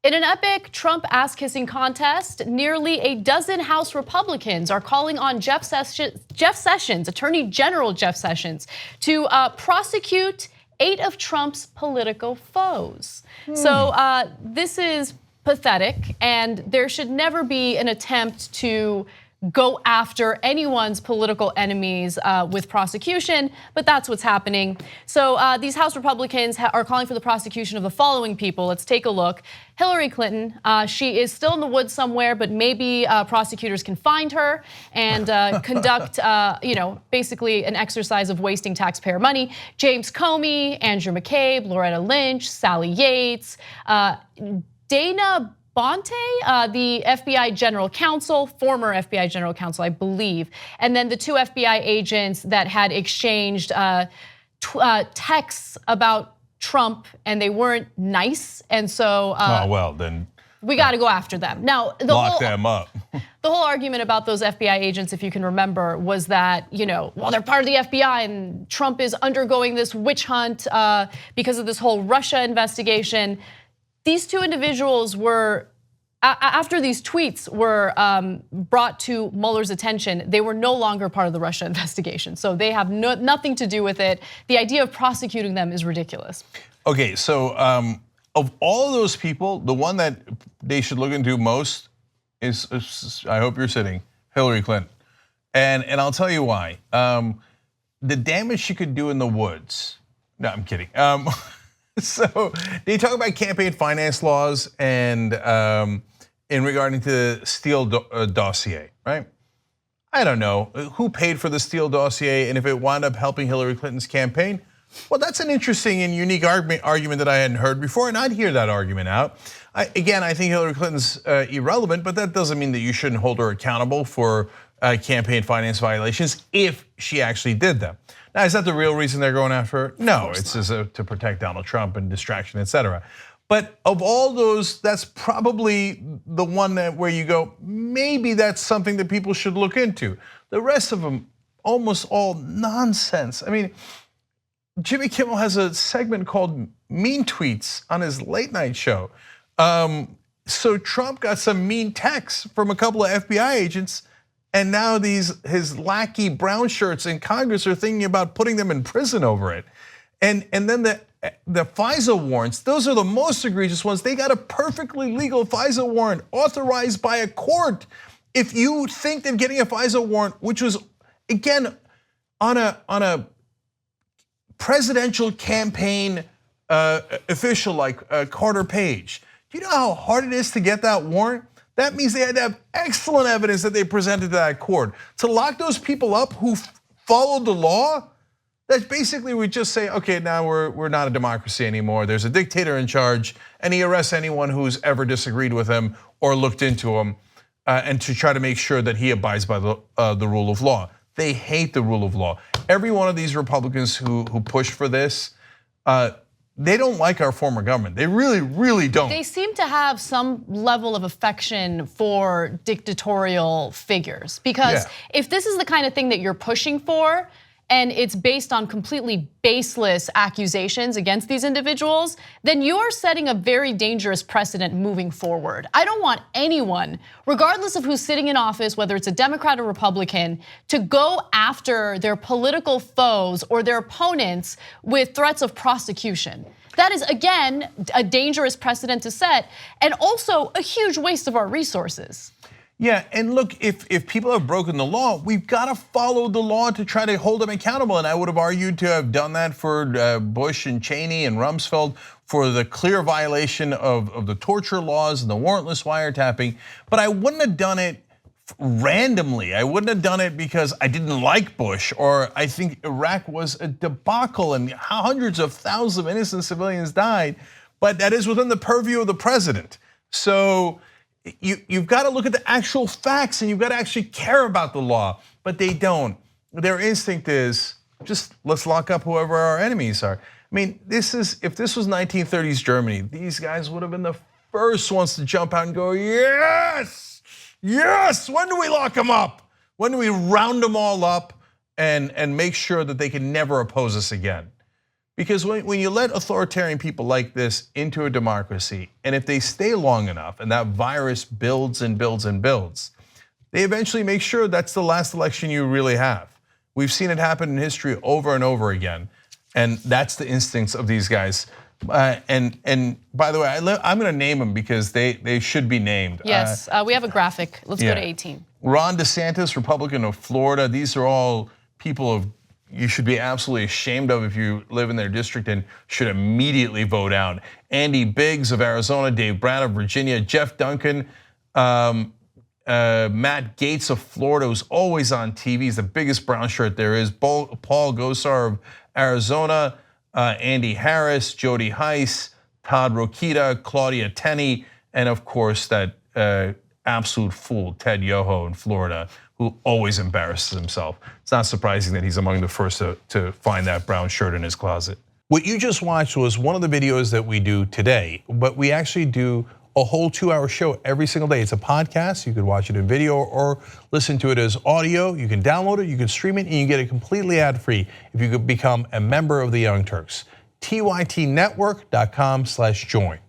In an epic Trump ass-kissing contest, nearly a dozen House Republicans are calling on Jeff Sessions, Attorney General Jeff Sessions, to prosecute 8 of Trump's political foes. So this is pathetic, and there should never be an attempt to go after anyone's political enemies with prosecution, but that's what's happening. So these House Republicans are calling for the prosecution of the following people. Let's take a look. Hillary Clinton, she is still in the woods somewhere, but maybe prosecutors can find her and conduct, basically an exercise of wasting taxpayer money. James Comey, Andrew McCabe, Loretta Lynch, Sally Yates, Dana Bonte, the FBI general counsel, former FBI general counsel, I believe. And then the 2 FBI agents that had exchanged texts about Trump, and they weren't nice. And so then we got to go after them. Now, lock them up. The whole argument about those FBI agents, if you can remember, was that, well, they're part of the FBI and Trump is undergoing this witch hunt because of this whole Russia investigation. These 2 individuals were, after these tweets were brought to Mueller's attention, they were no longer part of the Russia investigation. So they have nothing to do with it. The idea of prosecuting them is ridiculous. Okay, so of all of those people, the one that they should look into most is, I hope you're sitting, Hillary Clinton. And I'll tell you why. The damage she could do in the woods. No, I'm kidding. So they talk about campaign finance laws and in regarding to the Steele dossier, right? I don't know who paid for the Steele dossier and if it wound up helping Hillary Clinton's campaign. Well, that's an interesting and unique argument that I hadn't heard before, and I'd hear that argument out. Again, I think Hillary Clinton's irrelevant, but that doesn't mean that you shouldn't hold her accountable for campaign finance violations if she actually did them. Now, is that the real reason they're going after her? No, it's just to protect Donald Trump and distraction, et cetera. But of all those, that's probably the one where you go, maybe that's something that people should look into. The rest of them, almost all nonsense. I mean, Jimmy Kimmel has a segment called Mean Tweets on his late night show. So Trump got some mean texts from a couple of FBI agents, and now his lackey brown shirts in Congress are thinking about putting them in prison over it. And then the FISA warrants, those are the most egregious ones. They got a perfectly legal FISA warrant authorized by a court. If you think that getting a FISA warrant, which was again on a presidential campaign official like Carter Page, do you know how hard it is to get that warrant? That means they had to have excellent evidence that they presented to that court. To lock those people up who followed the law, that basically would just say, okay, now we're not a democracy anymore. There's a dictator in charge, and he arrests anyone who's ever disagreed with him or looked into him, and to try to make sure that he abides by the rule of law. They hate the rule of law. Every one of these Republicans who push for this, they don't like our former government. They really, really don't. They seem to have some level of affection for dictatorial figures, because if this is the kind of thing that you're pushing for, and it's based on completely baseless accusations against these individuals, then you're setting a very dangerous precedent moving forward. I don't want anyone, regardless of who's sitting in office, whether it's a Democrat or Republican, to go after their political foes or their opponents with threats of prosecution. That is, again, a dangerous precedent to set, and also a huge waste of our resources. Yeah, and look, if people have broken the law, we've got to follow the law to try to hold them accountable. And I would have argued to have done that for Bush and Cheney and Rumsfeld for the clear violation of the torture laws and the warrantless wiretapping. But I wouldn't have done it randomly. I wouldn't have done it because I didn't like Bush, or I think Iraq was a debacle and hundreds of thousands of innocent civilians died. But that is within the purview of the president. So you've got to look at the actual facts, and you've got to actually care about the law, but they don't. Their instinct is just let's lock up whoever our enemies are. I mean, if this was 1930s Germany, these guys would have been the first ones to jump out and go, yes, yes, when do we lock them up? When do we round them all up and make sure that they can never oppose us again? Because when you let authoritarian people like this into a democracy, and if they stay long enough and that virus builds and builds and builds, they eventually make sure that's the last election you really have. We've seen it happen in history over and over again, and that's the instincts of these guys. And by the way, I'm going to name them because they should be named. Yes, we have a graphic. Let's go to 18. Ron DeSantis, Republican of Florida. These are all people you should be absolutely ashamed of if you live in their district and should immediately vote out. Andy Biggs of Arizona, Dave Brown of Virginia, Jeff Duncan, Matt Gaetz of Florida, who's always on TV. He's the biggest brown shirt there is. Paul Gosar of Arizona, Andy Harris, Jody Heiss, Todd Rokita, Claudia Tenney, and of course that absolute fool, Ted Yoho in Florida, who always embarrasses himself. It's not surprising that he's among the first to find that brown shirt in his closet. What you just watched was one of the videos that we do today, but we actually do a whole 2-hour show every single day. It's a podcast. You can watch it in video or listen to it as audio. You can download it, you can stream it, and you get it completely ad-free if you could become a member of the Young Turks. TYTnetwork.com/join.